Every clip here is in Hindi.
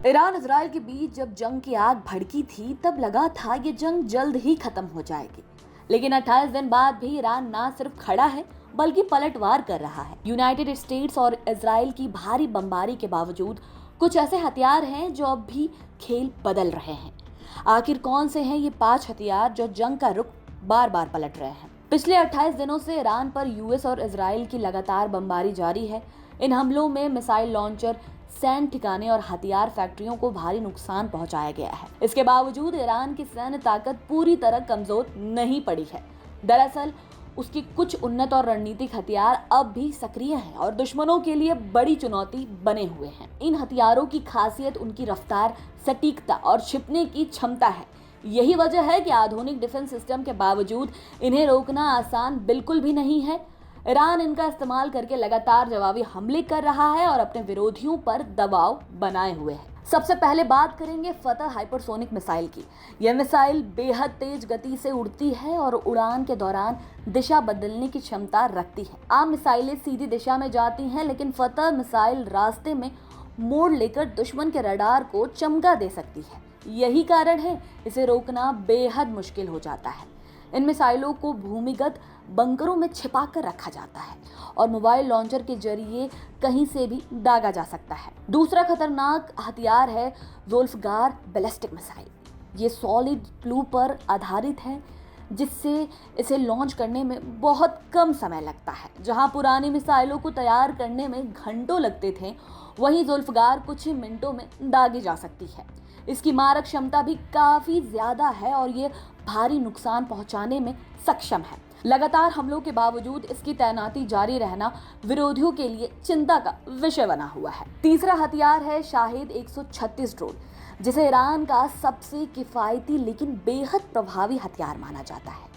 ईरान इजराइल के बीच जब जंग की आग भड़की थी तब लगा था ये जंग जल्द ही खत्म हो जाएगी। लेकिन 28 दिन बाद भी ईरान ना सिर्फ खड़ा है बल्कि पलटवार कर रहा है। यूनाइटेड स्टेट्स और इजराइल की भारी बमबारी के बावजूद कुछ ऐसे हथियार हैं जो अब भी खेल बदल रहे हैं। आखिर कौन से हैं ये 5 हथियार जो जंग का रुख बार बार पलट रहे हैं? पिछले 28 दिनों से ईरान पर यूएस और इजराइल की लगातार बमबारी जारी है। इन हमलों में मिसाइल लॉन्चर, सैन्य ठिकाने और हथियार फैक्ट्रियों को भारी नुकसान पहुंचाया गया है। इसके बावजूद ईरान की सैन्य ताकत पूरी तरह कमजोर नहीं पड़ी है। दरअसल उसकी कुछ उन्नत और रणनीतिक हथियार अब भी सक्रिय हैं और दुश्मनों के लिए बड़ी चुनौती बने हुए हैं। इन हथियारों की खासियत उनकी रफ्तार, सटीकता और छिपने की क्षमता है। यही वजह है कि आधुनिक डिफेंस सिस्टम के बावजूद इन्हें रोकना आसान बिल्कुल भी नहीं है। ईरान इनका इस्तेमाल करके लगातार जवाबी हमले कर रहा है और अपने विरोधियों पर दबाव बनाए हुए है। सबसे पहले बात करेंगे फतह हाइपरसोनिक मिसाइल की। यह मिसाइल बेहद तेज गति से उड़ती है और उड़ान के दौरान दिशा बदलने की क्षमता रखती है। आम मिसाइलें सीधी दिशा में जाती हैं, लेकिन फतह मिसाइल रास्ते में मोड़ लेकर दुश्मन के रडार को चमका दे सकती है। यही कारण है इसे रोकना बेहद मुश्किल हो जाता है। इन मिसाइलों को भूमिगत बंकरों में छिपा कर रखा जाता है और मोबाइल लॉन्चर के जरिए कहीं से भी दागा जा सकता है। दूसरा खतरनाक हथियार है ज़ोल्फगार बैलिस्टिक मिसाइल। ये सॉलिड ग्लू पर आधारित है, जिससे इसे लॉन्च करने में बहुत कम समय लगता है। जहां पुरानी मिसाइलों को तैयार करने में घंटों लगते थे, वहीं ज़ोल्फगार कुछ ही मिनटों में दागी जा सकती है। इसकी मारक क्षमता भी काफ़ी ज़्यादा है और ये भारी नुकसान पहुंचाने में सक्षम है। लगातार हमलों के बावजूद इसकी तैनाती जारी रहना विरोधियों के लिए चिंता का विषय बना हुआ है। तीसरा हथियार है शाहिद 136 ड्रोन, जिसे ईरान का सबसे किफ़ायती लेकिन बेहद प्रभावी हथियार माना जाता है।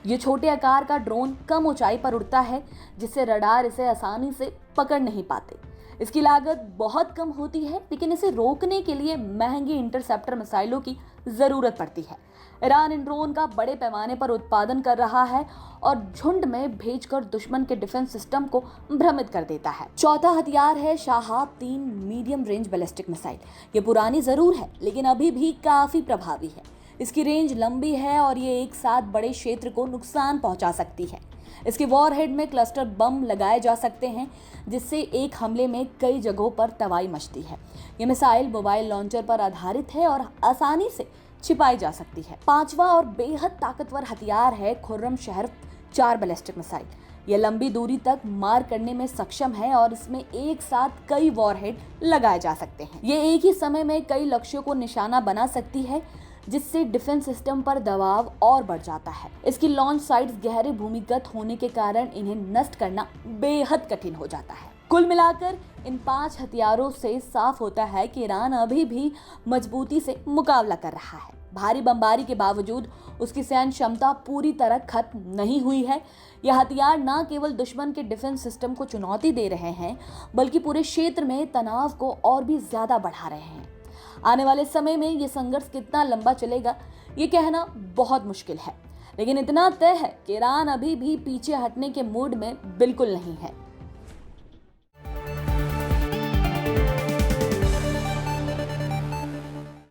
ये छोटे आकार का ड्रोन कम ऊंचाई पर उड़ता है, जिससे रडार इसे आसानी से पकड़ नहीं पाते। इसकी लागत बहुत कम होती है, लेकिन इसे रोकने के लिए महंगी इंटरसेप्टर मिसाइलों की ज़रूरत पड़ती है। ईरान इन ड्रोन का बड़े पैमाने पर उत्पादन कर रहा है और झुंड में भेजकर दुश्मन के डिफेंस सिस्टम को भ्रमित कर देता है। चौथा हथियार है Shahab 3 medium range ballistic missile. ये पुरानी ज़रूर है, लेकिन अभी भी काफ़ी प्रभावी है। इसकी रेंज लंबी है और ये एक साथ बड़े क्षेत्र को नुकसान पहुंचा सकती है। इसके वॉरहेड में क्लस्टर बम लगाए जा सकते हैं, जिससे एक हमले में कई जगहों पर तबाही मचती है। ये मिसाइल मोबाइल लॉन्चर पर आधारित है और आसानी से छिपाई जा सकती है। पांचवा और बेहद ताकतवर हथियार है खुर्रमशहर 4 बैलिस्टिक मिसाइल। यह लंबी दूरी तक मार करने में सक्षम है और इसमें एक साथ कई वॉरहेड लगाए जा सकते हैं। ये एक ही समय में कई लक्ष्यों को निशाना बना सकती है, जिससे डिफेंस सिस्टम पर दबाव और बढ़ जाता है। इसकी लॉन्च साइट्स गहरे भूमिगत होने के कारण इन्हें नष्ट करना बेहद कठिन हो जाता है। कुल मिलाकर इन 5 हथियारों से साफ होता है कि ईरान अभी भी मजबूती से मुकाबला कर रहा है। भारी बमबारी के बावजूद उसकी सैन्य क्षमता पूरी तरह खत्म नहीं हुई है। यह हथियार न केवल दुश्मन के डिफेंस सिस्टम को चुनौती दे रहे हैं, बल्कि पूरे क्षेत्र में तनाव को और भी ज्यादा बढ़ा रहे हैं। आने वाले समय में ये संघर्ष कितना लंबा चलेगा, ये कहना बहुत मुश्किल है, लेकिन इतना तय है कि ईरान अभी भी पीछे हटने के मूड में बिल्कुल नहीं है।